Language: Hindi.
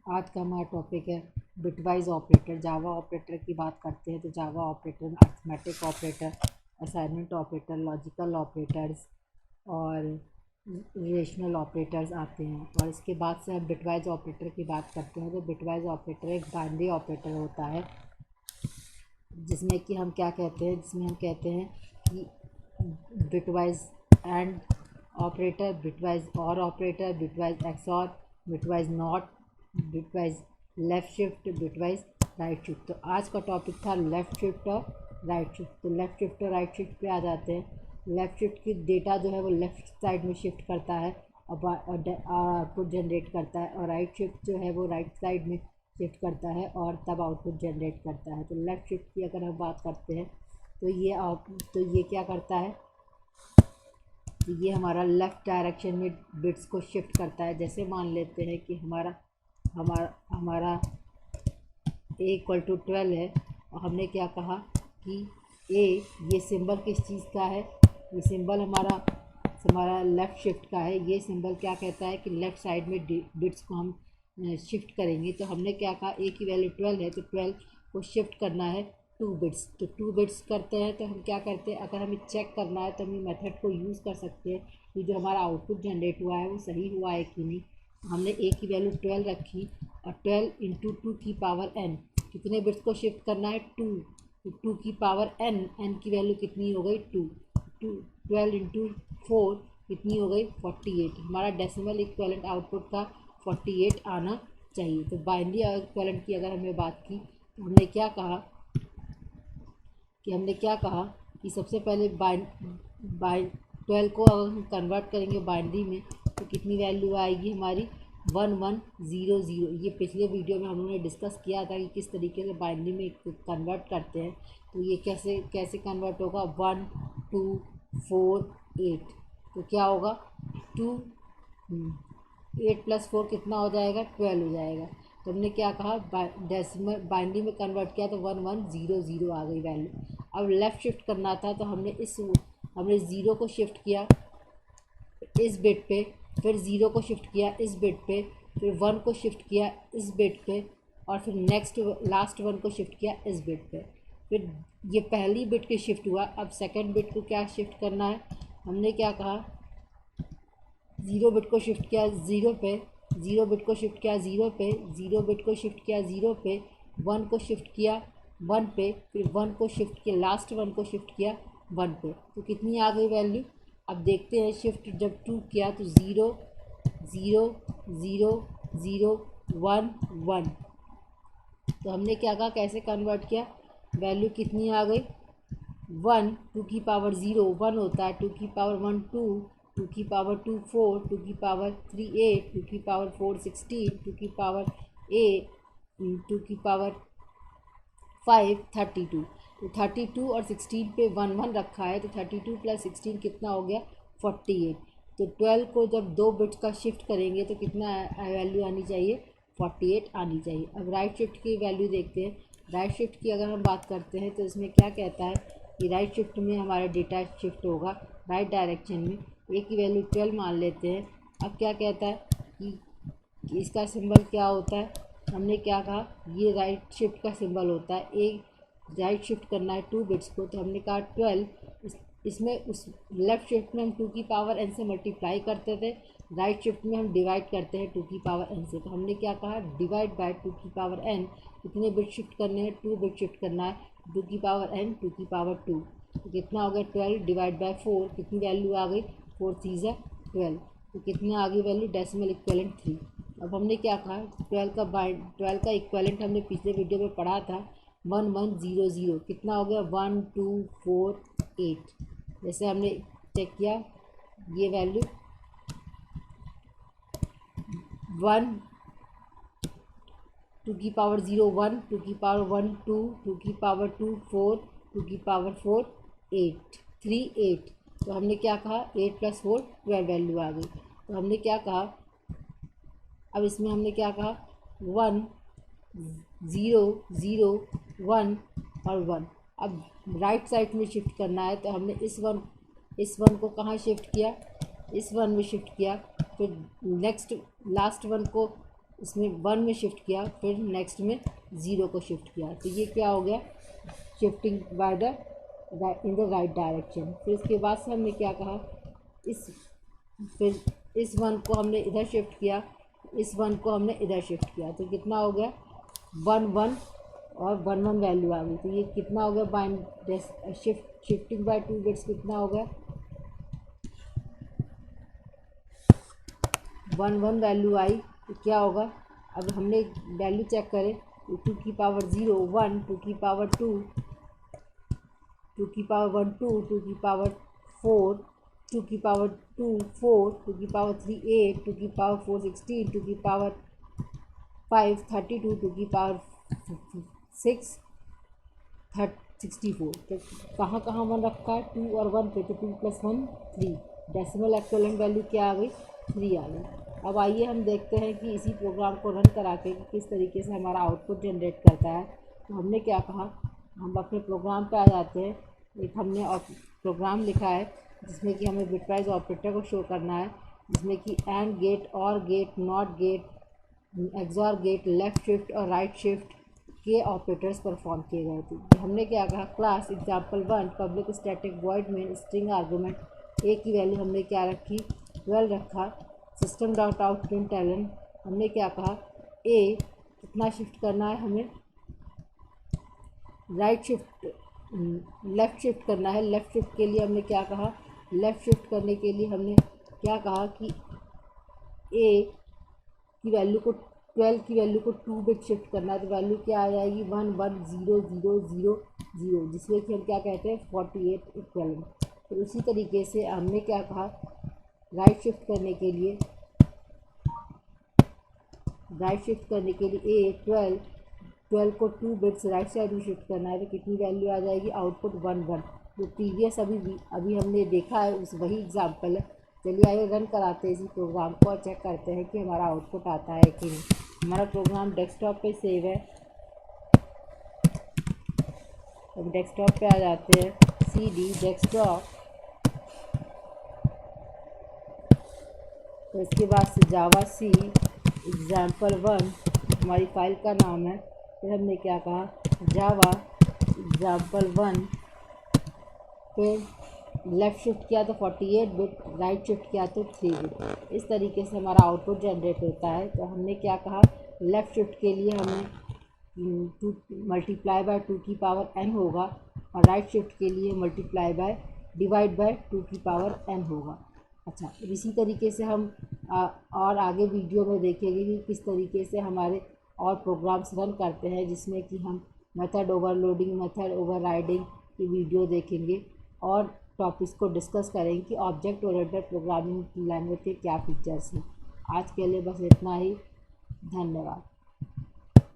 आज का हमारा टॉपिक है बिटवाइज ऑपरेटर। जावा ऑपरेटर की बात करते हैं तो जावा ऑपरेटर में arithmetic operator, assignment operator, logical operators और रिलेशनल ऑपरेटर्स आते हैं। और इसके बाद से हम बिटवाइज ऑपरेटर की बात करते हैं। तो बिटवाइज ऑपरेटर एक बाइनरी ऑपरेटर होता है जिसमें कि हम क्या कहते हैं, जिसमें हम कहते हैं कि बिटवाइज एंड ऑपरेटर, बिटवाइज और operator, bitwise XOR, bitwise not, bitwise left shift, bitwise right shift. तो आज का टॉपिक था लेफ़्ट शिफ्ट और राइट शिफ्ट। तो लेफ़्ट शिफ्ट और राइट शिफ्ट पे आ जाते हैं। लेफ़्ट शिफ्ट की डेटा जो है वो लेफ़्ट साइड में शिफ्ट करता है और आउटपुट जनरेट करता है, और राइट शिफ्ट जो है वो राइट साइड में शिफ्ट करता है और तब आउटपुट जनरेट करता है। तो लेफ़्ट शिफ्ट की अगर हम बात करते हैं तो ये क्या करता है, तो ये हमारा लेफ़्ट डायरेक्शन में बिट्स को शिफ्ट करता है। जैसे मान लेते हैं कि हमारा हमारा हमारा A = 12 है और हमने क्या कहा कि ए, ये सिंबल किस चीज़ का है, ये सिंबल हमारा हमारा लेफ़्ट शिफ्ट का है। ये सिंबल क्या कहता है कि लेफ़्ट साइड में बिट्स को हम शिफ्ट करेंगे। तो हमने क्या कहा, ए की वैल्यू 12 है तो 12 को शिफ्ट करना है 2 बिट्स। तो 2 बिट्स करते हैं तो हम क्या करते हैं, अगर हमें चेक करना है तो हम ये मेथड को यूज़ कर सकते हैं कि जो हमारा आउटपुट जनरेट हुआ है वो सही हुआ है कि नहीं। हमने ए की वैल्यू 12 रखी और 12 इंटू 2 की पावर n, कितने बिट्स को शिफ्ट करना है 2, तो 2 की पावर n की वैल्यू कितनी हो गई 2, 12 इंटू 4 कितनी हो गई 48। हमारा डेसिमल इक्विवेलेंट आउटपुट का 48 आना चाहिए। तो बाइनरी इक्विवेलेंट की अगर हमने बात की तो हमने क्या कहा कि सबसे पहले बाइ 12 को अगर हम कन्वर्ट करेंगे बाइनरी में तो कितनी वैल्यू आएगी हमारी 1100। ये पिछले वीडियो में हम लोगों ने डिस्कस किया था कि किस तरीके से बाइनरी में कन्वर्ट करते हैं। तो ये कैसे कैसे कन्वर्ट होगा, 1 2 4 8। तो क्या होगा 2 8 + 4 कितना हो जाएगा 12 हो जाएगा। तो हमने क्या कहा, डेसिमल बाइनरी में कन्वर्ट किया तो 1100 आ गई वैल्यू। अब लेफ़्ट शिफ्ट करना था तो हमने ज़ीरो को शिफ्ट किया इस बिट पे, फिर ज़ीरो को शिफ्ट किया इस बिट पे, फिर 1 को शिफ्ट किया इस बिट पे, और फिर नेक्स्ट लास्ट 1 को शिफ्ट किया इस बिट पे। फिर ये पहली बिट के शिफ्ट हुआ। अब सेकंड बिट को क्या शिफ्ट करना है, हमने क्या कहा, ज़ीरो बिट को शिफ्ट किया ज़ीरो पे, ज़ीरो बिट को शिफ्ट किया ज़ीरो पे, ज़ीरो बिट को शिफ्ट किया ज़ीरो पे, 1 को शिफ्ट किया 1 पे, फिर 1 को शिफ्ट किया, लास्ट 1 को शिफ्ट किया 1 पे। तो कितनी आ गई वैल्यू, अब देखते हैं। शिफ्ट जब 2 किया तो 0 0 0 0 1 1। तो हमने क्या कहा, कैसे कन्वर्ट किया, वैल्यू कितनी आ गई 1, 2 की पावर 0 1 होता है, 2 की पावर 1 2, 2 की पावर 2 4, 2 की पावर 3 8, 2 की पावर 4 16, 2 की पावर 8, 2 की पावर 5 32। तो 32 और 16 पे 1 1 रखा है तो 32 + 16 कितना हो गया 48। तो 12 को जब 2 बिट्स का शिफ्ट करेंगे तो कितना वैल्यू आनी चाहिए 48 आनी चाहिए। अब राइट शिफ्ट की वैल्यू देखते हैं। राइट शिफ्ट की अगर हम बात करते हैं तो इसमें क्या कहता है कि राइट शिफ्ट में हमारा डेटा शिफ्ट होगा राइट डायरेक्शन में। ए की वैल्यू 12 मान लेते हैं। अब क्या कहता है कि इसका सिंबल क्या होता है, हमने क्या कहा, ये राइट शिफ्ट का सिंबल होता है। एक राइट शिफ्ट करना है 2 बिट्स को तो हमने कहा 12। इसमें उस लेफ़्ट शिफ्ट में हम 2 की पावर n से मल्टीप्लाई करते थे, राइट शिफ्ट में हम डिवाइड करते हैं 2 की पावर n से। तो हमने क्या कहा, डिवाइड बाय 2 की पावर n। कितने बिट शिफ्ट करने हैं, 2 बिट शिफ्ट करना है, 2 की पावर n 2 की पावर 2। तो कितना हो गया 12 डिवाइड बाय 4, कितनी वैल्यू आ गई 4 3 12। तो कितना आ गई वैल्यू, डेसिमल इक्विवेलेंट 3। अब हमने क्या कहा, 12 का इक्विवेलेंट हमने पिछले वीडियो में पढ़ा था 1100। कितना हो गया 1 2 4 8। जैसे हमने चेक किया ये वैल्यू 1 2 की पावर 0 1, 2 की पावर 1 2, 2 की पावर 2 4, 2 की पावर 4 8 3 8। तो हमने क्या कहा 8 + 4 12 वैल्यू आ गई। तो हमने क्या कहा, अब इसमें हमने क्या कहा 1 0 0 1 और 1। अब राइट साइड में शिफ्ट करना है तो हमने इस वन को कहाँ शिफ्ट किया, इस वन में शिफ्ट किया, फिर नेक्स्ट लास्ट वन को इसमें 1 में शिफ्ट किया, फिर नेक्स्ट में 0 को शिफ्ट किया, तो ये क्या हो गया, shifting by the in the right direction. फिर इसके बाद से हमने क्या कहा, फिर इस 1 को हमने इधर शिफ्ट किया, इस 1 को हमने इधर शिफ्ट किया, तो कितना हो गया 1 1 और 1 1 वैल्यू आ गई। तो ये कितना हो गया, बाय शिफ्टिंग बाय 2 बिट्स कितना हो गया 1 1 वैल्यू आई। तो क्या होगा, अब हमने वैल्यू चेक करें तो 2 की पावर 0 1, 2 की पावर 2 2 की पावर 1 2, 2 की पावर 4 2 की पावर 2 4, 2 की पावर 3 8, 2 की पावर 4 16, 2 की पावर 5 32, 2 की पावर 6 64। तो कहाँ कहाँ 1 रखा है, 2 और 1 पे, तो 2 + 1 3, डेसिमल एक्विवेलेंट वैल्यू क्या आ गई 3 आ गई। अब आइए हम देखते हैं कि इसी प्रोग्राम को रन करा के किस तरीके से हमारा आउटपुट जनरेट करता है। तो हमने क्या कहा, हम अपने प्रोग्राम पे आ जाते हैं। एक हमने प्रोग्राम लिखा है जिसमें कि हमें बिटवाइज ऑपरेटर को शो करना है, जिसमें कि AND gate, OR gate, NOT gate, XOR gate, left shift और राइट शिफ्ट के ऑपरेटर्स परफॉर्म किए गए थे। हमने क्या कहा, class example1 public static void में स्ट्रिंग आर्गूमेंट ए की वैल्यू हमने क्या रखी 12 रखा। सिस्टम डॉट आउट प्रिंटलन हमने क्या कहा, ए कितना शिफ्ट करना है, हमें राइट शिफ्ट लेफ़्ट शिफ्ट करना है। लेफ़्ट शिफ्ट के लिए हमने क्या कहा, लेफ़्ट शिफ्ट करने के लिए हमने क्या कहा कि ए की वैल्यू को 12 की वैल्यू को 2 बिट शिफ्ट करना है, तो वैल्यू क्या आ जाएगी 1 1 0 0 0 0, जिसमें कि हम क्या कहते हैं 48 इक्वलेंट। तो उसी तरीके से हमने क्या कहा, राइट शिफ्ट करने के लिए ए 12 को 2 बिट्स राइट साइड में शिफ्ट करना है, तो कितनी वैल्यू आ जाएगी, आउटपुट 1 1। जो प्रीवियस अभी हमने देखा है उस वही एग्जाम्पल है। चलिए आइए रन कराते हैं इसी प्रोग्राम को और चेक करते हैं कि हमारा आउटपुट आता है कि नहीं। हमारा प्रोग्राम डेस्कटॉप पे सेव है, हम डेस्कटॉप पे आ जाते हैं, CD डेस्कटॉप, तो इसके बाद से जावा सी example1 हमारी फाइल का नाम है। फिर हमने क्या कहा, जावा example1, फिर लेफ़्ट शिफ्ट किया तो 48 बिट, राइट शिफ्ट किया तो 3 बिट। इस तरीके से हमारा आउटपुट जनरेट होता है। तो हमने क्या कहा, लेफ़्ट शिफ्ट के लिए हमें 2 मल्टीप्लाई बाय 2 की पावर n होगा, और राइट शिफ्ट के लिए मल्टीप्लाई बाय डिवाइड बाय 2 की पावर n होगा। अच्छा, इसी तरीके से हम और आगे वीडियो में देखेंगे कि किस तरीके से हमारे और प्रोग्राम्स रन करते हैं, जिसमें कि हम मेथड ओवरलोडिंग, मेथड ओवरराइडिंग की वीडियो देखेंगे और टॉपिक्स को डिस्कस करेंगे कि ऑब्जेक्ट ओरिएंटेड प्रोग्रामिंग लैंग्वेज के क्या फीचर्स हैं। आज के लिए बस इतना ही, धन्यवाद।